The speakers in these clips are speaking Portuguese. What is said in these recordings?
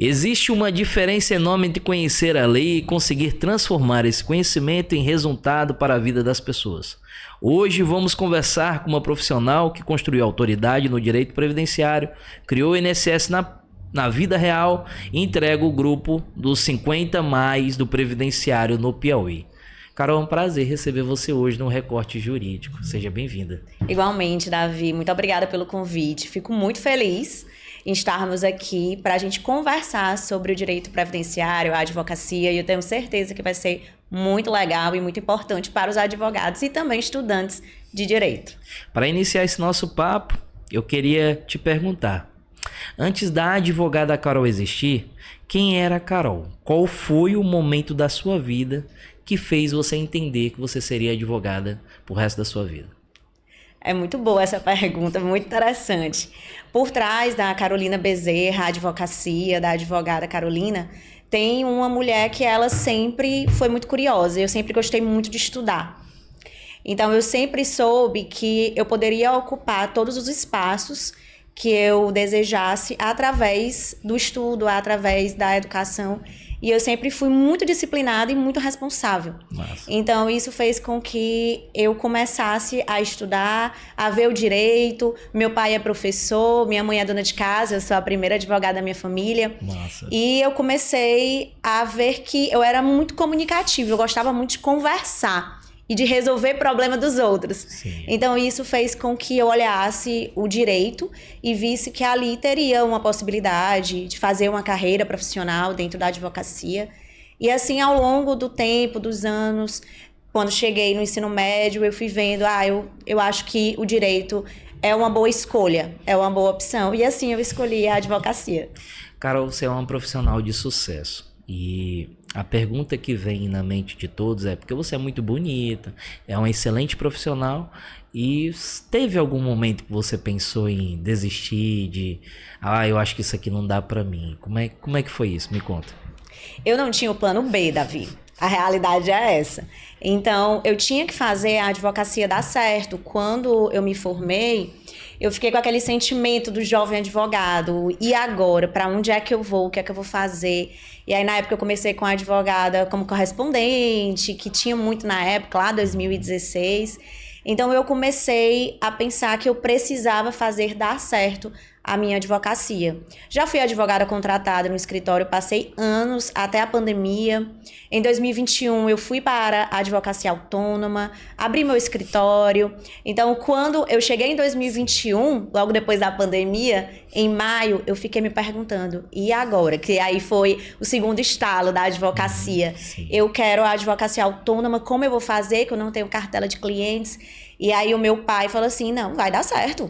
Existe uma diferença enorme entre conhecer a lei e conseguir transformar esse conhecimento em resultado para a vida das pessoas. Hoje vamos conversar com uma profissional que construiu autoridade no direito previdenciário, criou o INSS na vida real e entrega o grupo dos 50 mais do Previdenciário no Piauí. Carol, é um prazer receber você hoje no Recorte Jurídico. Seja bem-vinda. Igualmente, Davi. Muito obrigada pelo convite. Fico muito feliz em estarmos aqui para a gente conversar sobre o direito previdenciário, a advocacia, e eu tenho certeza que vai ser muito legal e muito importante para os advogados e também estudantes de direito. Para iniciar esse nosso papo, eu queria te perguntar, antes da advogada Carol existir, quem era a Carol? Qual foi o momento da sua vida que fez você entender que você seria advogada pro resto da sua vida? É muito boa essa pergunta, muito interessante. Por trás da Carolina Bezerra, a advocacia, da advogada Carolina, tem uma mulher que ela sempre foi muito curiosa. Eu sempre gostei muito de estudar. Então, eu sempre soube que eu poderia ocupar todos os espaços que eu desejasse através do estudo, através da educação. E eu sempre fui muito disciplinada e muito responsável. Massa. Então, isso fez com que eu começasse a estudar, a ver o direito. Meu pai é professor, minha mãe é dona de casa, eu sou a primeira advogada da minha família. Massa. E eu comecei a ver que eu era muito comunicativa, eu gostava muito de conversar e de resolver problema dos outros. Sim. Então, isso fez com que eu olhasse o direito e visse que ali teria uma possibilidade de fazer uma carreira profissional dentro da advocacia. E assim, ao longo do tempo, dos anos, quando cheguei no ensino médio, eu fui vendo, eu acho que o direito é uma boa escolha, é uma boa opção. E assim, eu escolhi a advocacia. Carol, você é uma profissional de sucesso. E a pergunta que vem na mente de todos é porque você é muito bonita, é uma excelente profissional e teve algum momento que você pensou em desistir eu acho que isso aqui não dá pra mim. Como é que foi isso? Me conta. Eu não tinha o plano B, Davi. A realidade é essa. Então, eu tinha que fazer a advocacia dar certo. Quando eu me formei, eu fiquei com aquele sentimento do jovem advogado. E agora? Para onde é que eu vou? O que é que eu vou fazer? E aí, na época, eu comecei com a advogada como correspondente, que tinha muito na época, lá 2016. Então, eu comecei a pensar que eu precisava fazer dar certo a minha advocacia. Já fui advogada contratada no escritório, passei anos até a pandemia. Em 2021, eu fui para a advocacia autônoma, abri meu escritório. Então, quando eu cheguei em 2021, logo depois da pandemia, em maio, eu fiquei me perguntando, e agora? Que aí foi o segundo estalo da advocacia. Sim. Eu quero a advocacia autônoma, como eu vou fazer, que eu não tenho cartela de clientes? E aí o meu pai falou assim, não, vai dar certo.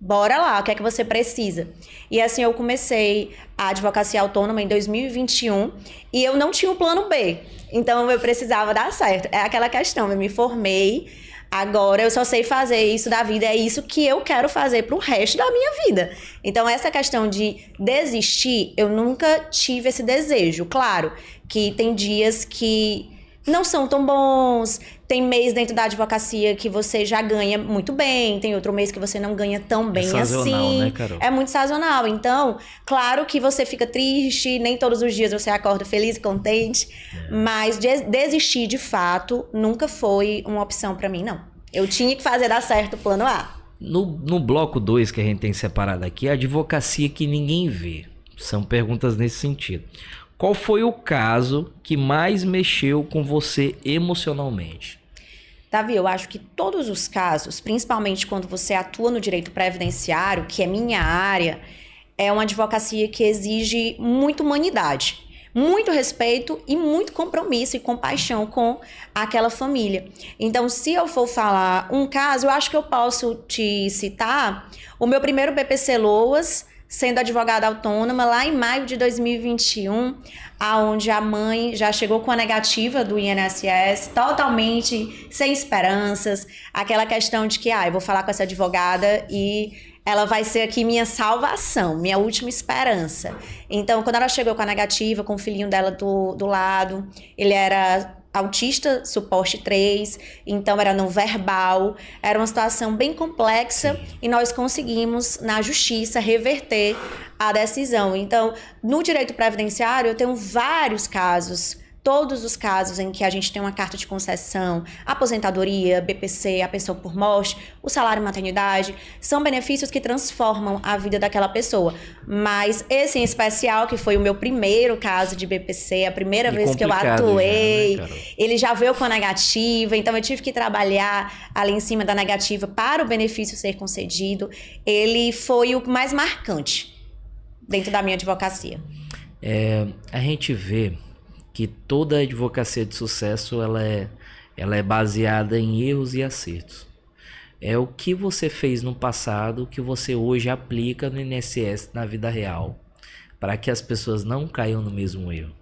Bora lá, o que é que você precisa? E assim eu comecei a advocacia autônoma em 2021 e eu não tinha um plano B. Então eu precisava dar certo. É aquela questão, eu me formei, agora eu só sei fazer isso da vida, é isso que eu quero fazer pro resto da minha vida. Então essa questão de desistir, eu nunca tive esse desejo. Claro que tem dias que não são tão bons, tem mês dentro da advocacia que você já ganha muito bem, tem outro mês que você não ganha tão bem sazonal, assim. né, Carol? É muito sazonal. Então, claro que você fica triste, nem todos os dias você acorda feliz e contente, mas desistir de fato nunca foi uma opção pra mim, não. Eu tinha que fazer dar certo o plano A. No bloco 2 que a gente tem separado aqui, a advocacia que ninguém vê. São perguntas nesse sentido. Qual foi o caso que mais mexeu com você emocionalmente? Davi, eu acho que todos os casos, principalmente quando você atua no direito previdenciário, que é minha área, é uma advocacia que exige muita humanidade, muito respeito e muito compromisso e compaixão com aquela família. Então, se eu for falar um caso, eu acho que eu posso te citar o meu primeiro BPC Loas, sendo advogada autônoma, lá em maio de 2021, aonde a mãe já chegou com a negativa do INSS, totalmente sem esperanças, aquela questão de que, eu vou falar com essa advogada e ela vai ser aqui minha salvação, minha última esperança. Então, quando ela chegou com a negativa, com o filhinho dela do lado, ele era autista suporte 3, então era não verbal, era uma situação bem complexa. Sim. E nós conseguimos, na justiça, reverter a decisão. Então, no direito previdenciário, eu tenho vários casos, todos os casos em que a gente tem uma carta de concessão, aposentadoria, BPC, a pensão por morte, o salário maternidade, são benefícios que transformam a vida daquela pessoa. Mas esse em especial, que foi o meu primeiro caso de BPC, a primeira vez que eu atuei, já, né, ele já veio com a negativa, então eu tive que trabalhar ali em cima da negativa para o benefício ser concedido. Ele foi o mais marcante dentro da minha advocacia. A gente vê que toda advocacia de sucesso ela é baseada em erros e acertos. É o que você fez no passado, que você hoje aplica no INSS na vida real, para que as pessoas não caiam no mesmo erro.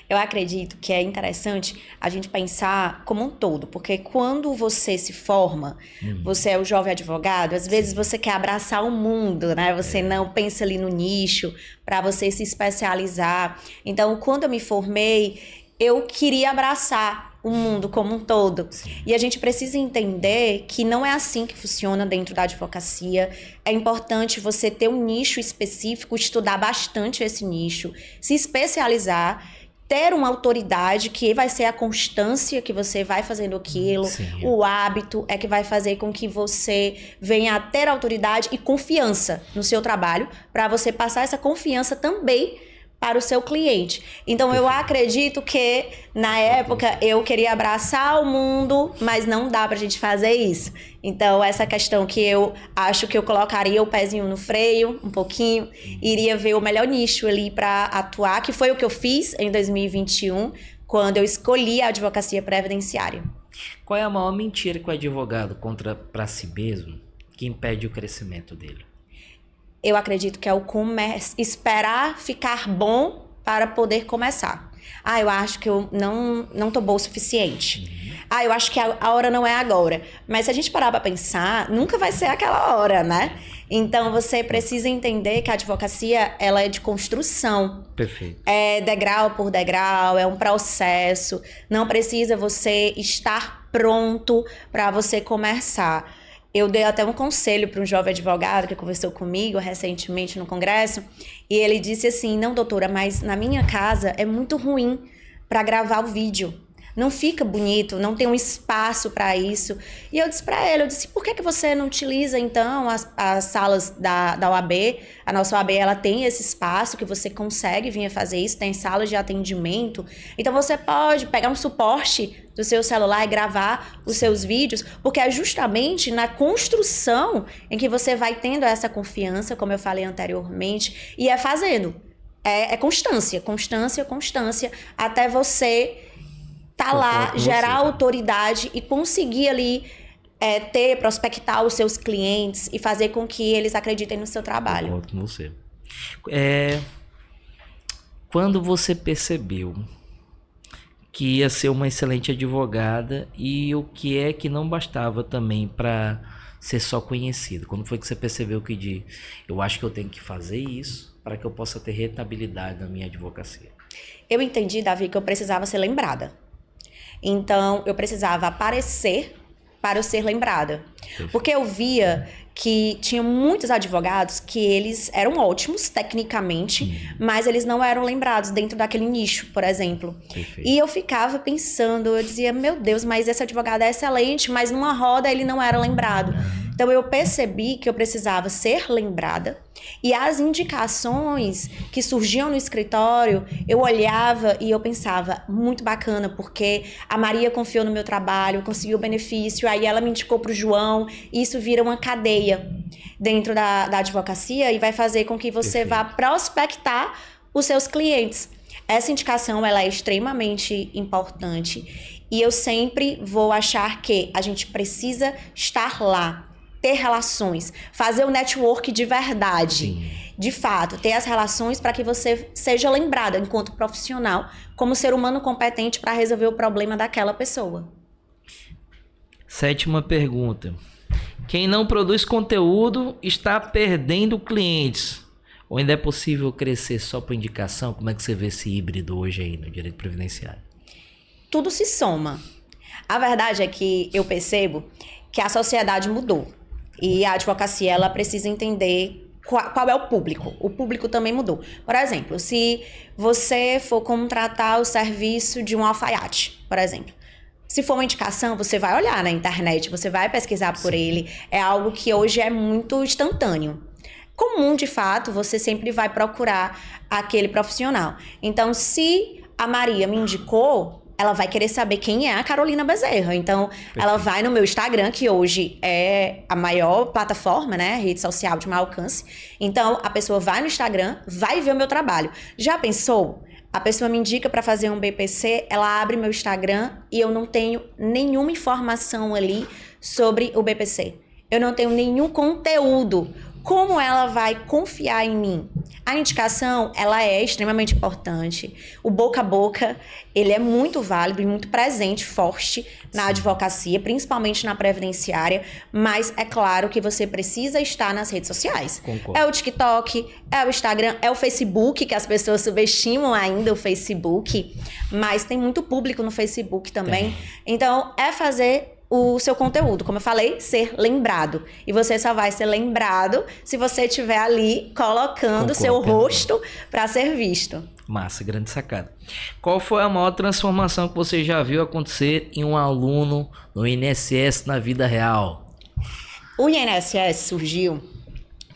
Eu acredito que é interessante a gente pensar como um todo, porque quando você se forma, você é o jovem advogado, às vezes você quer abraçar o mundo, né? Você não pensa ali no nicho para você se especializar. Então, quando eu me formei, eu queria abraçar o mundo como um todo. Sim. E a gente precisa entender que não é assim que funciona dentro da advocacia. É importante você ter um nicho específico, estudar bastante esse nicho, se especializar, ter uma autoridade, que vai ser a constância que você vai fazendo aquilo. Sim. O hábito é que vai fazer com que você venha a ter autoridade e confiança no seu trabalho, para você passar essa confiança também para o seu cliente. Então, eu acredito que, na época, eu queria abraçar o mundo, mas não dá pra gente fazer isso. Então, essa questão que eu acho que eu colocaria o pezinho no freio, um pouquinho, iria ver o melhor nicho ali para atuar, que foi o que eu fiz em 2021, quando eu escolhi a advocacia previdenciária. Qual é a maior mentira que o advogado conta para si mesmo que impede o crescimento dele? Eu acredito que é o esperar ficar bom para poder começar. Eu acho que eu não tô boa o suficiente. Eu acho que a hora não é agora. Mas se a gente parar para pensar, nunca vai ser aquela hora, né? Então, você precisa entender que a advocacia, ela é de construção. Perfeito. É degrau por degrau, é um processo. Não precisa você estar pronto para você começar. Eu dei até um conselho para um jovem advogado que conversou comigo recentemente no congresso, e ele disse assim: não, doutora, mas na minha casa é muito ruim para gravar o vídeo. Não fica bonito, não tem um espaço para isso. E eu disse para ele, por que você não utiliza, então, as salas da OAB? A nossa OAB, ela tem esse espaço que você consegue vir a fazer isso, tem salas de atendimento. Então, você pode pegar um suporte do seu celular e gravar os seus vídeos, porque é justamente na construção em que você vai tendo essa confiança, como eu falei anteriormente, e é fazendo. É constância, até você tá lá, gerar autoridade e conseguir ali prospectar os seus clientes e fazer com que eles acreditem no seu trabalho. Concordo com você. Quando você percebeu que ia ser uma excelente advogada e o que é que não bastava também para ser só conhecido? Quando foi que você percebeu que eu acho que eu tenho que fazer isso para que eu possa ter rentabilidade na minha advocacia? Eu entendi, Davi, que eu precisava ser lembrada. Então, eu precisava aparecer para eu ser lembrada. Perfeito. Porque eu via que tinha muitos advogados que eles eram ótimos tecnicamente, mas eles não eram lembrados dentro daquele nicho, por exemplo. Perfeito. E eu ficava pensando, eu dizia, meu Deus, mas esse advogado é excelente, mas numa roda ele não era lembrado. Então, eu percebi que eu precisava ser lembrada, e as indicações que surgiam no escritório, eu olhava e eu pensava, muito bacana, porque a Maria confiou no meu trabalho, conseguiu o benefício, aí ela me indicou para o João, e isso vira uma cadeia dentro da advocacia e vai fazer com que você vá prospectar os seus clientes. Essa indicação, ela é extremamente importante, e eu sempre vou achar que a gente precisa estar lá, ter relações, fazer o network de verdade. Sim. De fato, ter as relações para que você seja lembrada enquanto profissional, como ser humano competente para resolver o problema daquela pessoa. 7ª pergunta. Quem não produz conteúdo está perdendo clientes. Ou ainda é possível crescer só por indicação? Como é que você vê esse híbrido hoje aí no direito previdenciário? tudo se soma. A verdade é que eu percebo que a sociedade mudou. E a advocacia, ela precisa entender qual é o público. O público também mudou. Por exemplo, se você for contratar o serviço de um alfaiate, por exemplo. Se for uma indicação, você vai olhar na internet, você vai pesquisar por ele. É algo que hoje é muito instantâneo. Comum, de fato, você sempre vai procurar aquele profissional. Então, se a Maria me indicou, ela vai querer saber quem é a Carolina Bezerra. Então, ela vai no meu Instagram, que hoje é a maior plataforma, né? Rede social de maior alcance. Então, a pessoa vai no Instagram, vai ver o meu trabalho. Já pensou? A pessoa me indica para fazer um BPC, ela abre meu Instagram e eu não tenho nenhuma informação ali sobre o BPC. Eu não tenho nenhum conteúdo. Como ela vai confiar em mim? A indicação, ela é extremamente importante. O boca a boca, ele é muito válido e muito presente, forte na advocacia, principalmente na previdenciária, mas é claro que você precisa estar nas redes sociais. Concordo. É o TikTok, é o Instagram, é o Facebook, que as pessoas subestimam ainda o Facebook, mas tem muito público no Facebook também. Então, é fazer o seu conteúdo, como eu falei, ser lembrado. E você só vai ser lembrado se você estiver ali colocando o seu rosto para ser visto. Massa, grande sacada. Qual foi a maior transformação que você já viu acontecer em um aluno no INSS na vida real? O INSS surgiu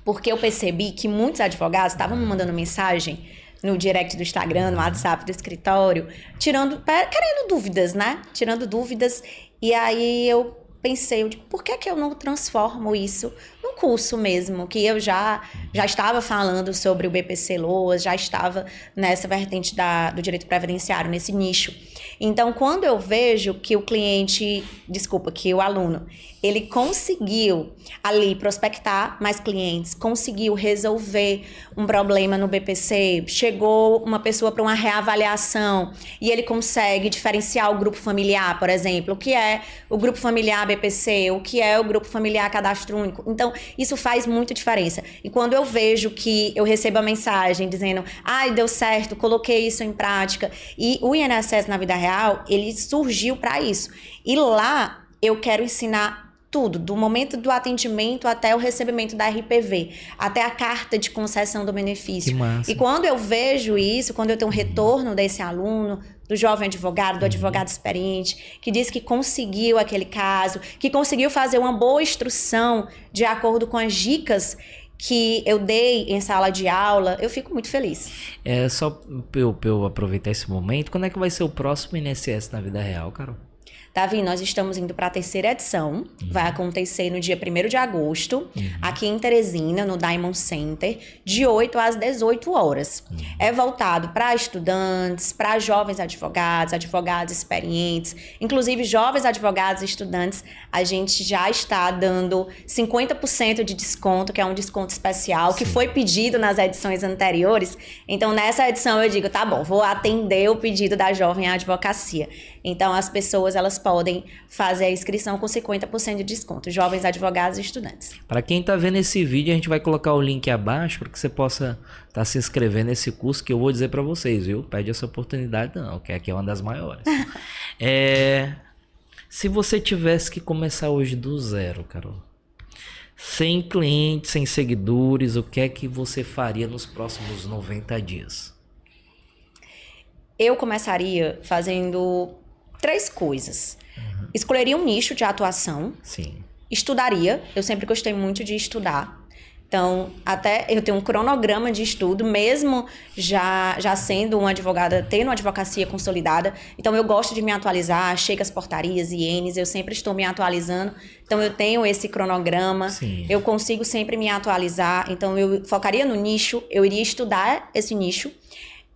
porque eu percebi que muitos advogados estavam me mandando mensagem no direct do Instagram, no WhatsApp do escritório, querendo dúvidas, né? Tirando dúvidas. E aí eu pensei, por que eu não transformo isso num curso mesmo? Que eu já estava falando sobre o BPC Loas, já estava nessa vertente do direito previdenciário, nesse nicho. Então, quando eu vejo que que o aluno, ele conseguiu ali prospectar mais clientes, conseguiu resolver um problema no BPC, chegou uma pessoa para uma reavaliação e ele consegue diferenciar o grupo familiar, por exemplo, o que é o grupo familiar BPC, o que é o grupo familiar cadastro único. Então, isso faz muita diferença. E quando eu vejo que eu recebo a mensagem dizendo, deu certo, coloquei isso em prática, e o INSS na vida real, ele surgiu para isso. E lá eu quero ensinar tudo, do momento do atendimento até o recebimento da RPV, até a carta de concessão do benefício. Que massa. E quando eu vejo isso, quando eu tenho um retorno desse aluno, do jovem advogado, do advogado experiente, que diz que conseguiu aquele caso, que conseguiu fazer uma boa instrução de acordo com as dicas que eu dei em sala de aula, eu fico muito feliz. Só pra eu aproveitar esse momento, quando é que vai ser o próximo INSS na vida real, Carol? Davi, nós estamos indo para a 3ª edição. Vai acontecer no dia 1º de agosto, aqui em Teresina, no Diamond Center, de 8 às 18 horas. É voltado para estudantes, para jovens advogados, advogados experientes, inclusive jovens advogados e estudantes. A gente já está dando 50% de desconto, que é um desconto especial, que foi pedido nas edições anteriores. Então, nessa edição eu digo, tá bom, vou atender o pedido da jovem advocacia. Então, as pessoas, elas podem fazer a inscrição com 50% de desconto, jovens advogados e estudantes. Para quem está vendo esse vídeo, a gente vai colocar o link abaixo para que você possa estar se inscrevendo nesse curso que eu vou dizer para vocês, viu? Perde essa oportunidade não, que aqui é uma das maiores. Se você tivesse que começar hoje do zero, Carol, sem clientes, sem seguidores, o que é que você faria nos próximos 90 dias? Eu começaria fazendo 3 coisas. Escolheria um nicho de atuação. Sim. Estudaria. Eu sempre gostei muito de estudar. Então, até eu tenho um cronograma de estudo, mesmo já sendo uma advogada, tendo uma advocacia consolidada. Então, eu gosto de me atualizar, chega as portarias, INs, eu sempre estou me atualizando. Então, eu tenho esse cronograma, eu consigo sempre me atualizar. Então, eu focaria no nicho, eu iria estudar esse nicho.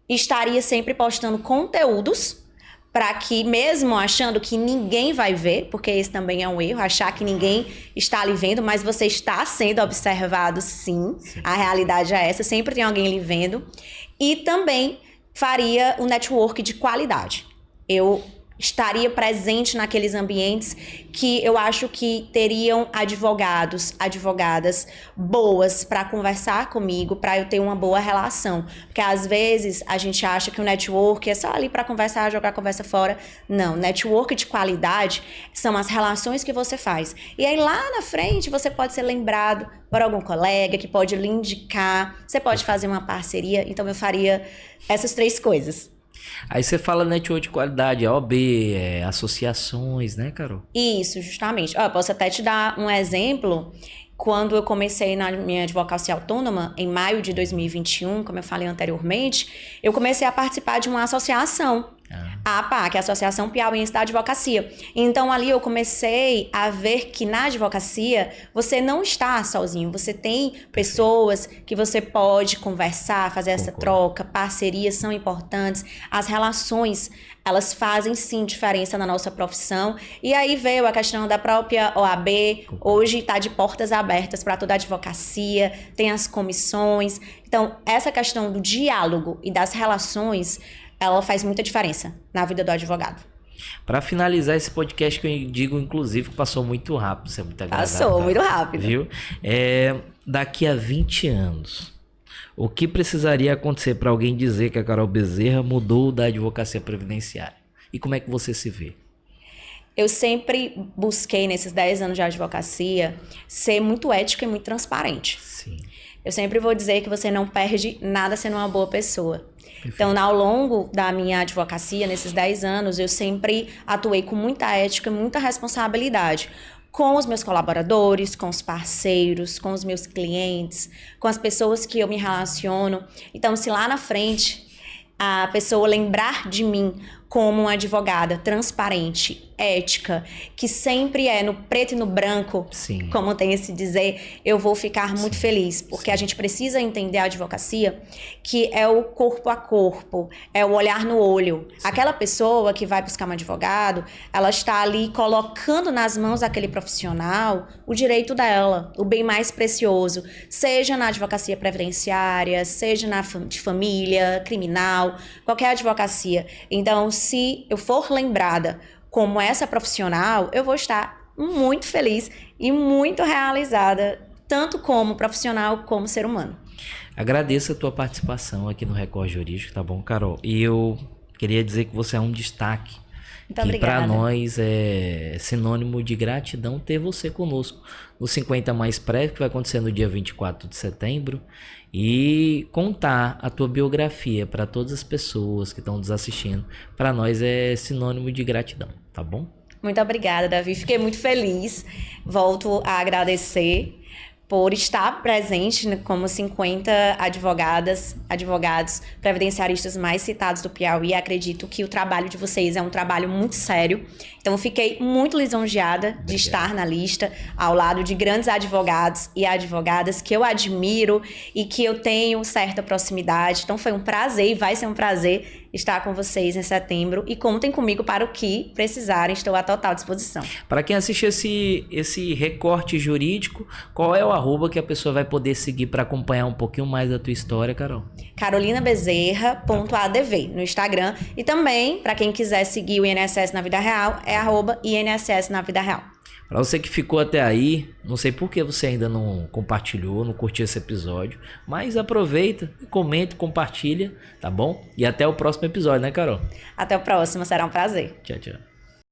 Estaria sempre postando conteúdos para que, mesmo achando que ninguém vai ver, porque esse também é um erro, achar que ninguém está lhe vendo, mas você está sendo observado sim. A realidade é essa, sempre tem alguém lhe vendo. E também faria um network de qualidade. Eu estaria presente naqueles ambientes que eu acho que teriam advogados, advogadas boas para conversar comigo, para eu ter uma boa relação. Porque às vezes a gente acha que o network é só ali para conversar, jogar a conversa fora. Não, network de qualidade são as relações que você faz. E aí lá na frente você pode ser lembrado por algum colega que pode lhe indicar, você pode fazer uma parceria. Então eu faria essas 3 coisas. Aí você fala network de qualidade, OAB, associações, né, Carol? Isso, justamente. Eu posso até te dar um exemplo. Quando eu comecei na minha advocacia autônoma, em maio de 2021, como eu falei anteriormente, eu comecei a participar de uma associação. A APA, que é a Associação Piauiense da Advocacia. Então, ali eu comecei a ver que na advocacia você não está sozinho. Você tem pessoas que você pode conversar, fazer essa troca, parcerias são importantes. As relações, elas fazem sim diferença na nossa profissão. E aí veio a questão da própria OAB. Hoje está de portas abertas para toda a advocacia, tem as comissões. Então, essa questão do diálogo e das relações, ela faz muita diferença na vida do advogado. Para finalizar esse podcast, que eu digo, inclusive, que passou muito rápido, isso é muito agradável. Passou muito rápido. Viu? Daqui a 20 anos, o que precisaria acontecer para alguém dizer que a Carol Bezerra mudou da advocacia previdenciária? E como é que você se vê? Eu sempre busquei, nesses 10 anos de advocacia, ser muito ética e muito transparente. Sim. Eu sempre vou dizer que você não perde nada sendo uma boa pessoa. Então, ao longo da minha advocacia, nesses 10 anos, eu sempre atuei com muita ética e muita responsabilidade com os meus colaboradores, com os parceiros, com os meus clientes, com as pessoas que eu me relaciono. Então, se lá na frente a pessoa lembrar de mim como uma advogada transparente, ética, que sempre é no preto e no branco, Sim. como tem esse dizer, eu vou ficar muito feliz, porque a gente precisa entender a advocacia, que é o corpo a corpo, é o olhar no olho. Sim. Aquela pessoa que vai buscar um advogado, ela está ali colocando nas mãos daquele profissional o direito dela, o bem mais precioso, seja na advocacia previdenciária, seja de família, criminal, qualquer advocacia. Então, se eu for lembrada como essa profissional, eu vou estar muito feliz e muito realizada, tanto como profissional como ser humano. Agradeço a tua participação aqui no Record Jurídico, tá bom, Carol? E eu queria dizer que você é um destaque. Muito que obrigada. Para nós é sinônimo de gratidão ter você conosco no 50 Mais Prévio, que vai acontecer no dia 24 de setembro, e contar a tua biografia para todas as pessoas que estão nos assistindo. Para nós é sinônimo de gratidão, tá bom? Muito obrigada, Davi. Fiquei muito feliz. Volto a agradecer por estar presente como 50 advogados previdenciaristas mais citados do Piauí. Acredito que o trabalho de vocês é um trabalho muito sério. Então, fiquei muito lisonjeada de estar na lista, ao lado de grandes advogados e advogadas que eu admiro e que eu tenho certa proximidade. Então, foi um prazer e vai ser um prazer estar com vocês em setembro. E contem comigo para o que precisarem, estou à total disposição. Para quem assiste esse recorte jurídico, qual é o arroba que a pessoa vai poder seguir para acompanhar um pouquinho mais da tua história, Carol? carolinabezerra.adv no Instagram. E também, para quem quiser seguir o INSS na vida real, é @INSS na vida real. Para você que ficou até aí, não sei por que você ainda não compartilhou, não curtiu esse episódio, mas aproveita, comenta, compartilha, tá bom? E até o próximo episódio, né, Carol? Até o próximo, será um prazer. Tchau, tchau.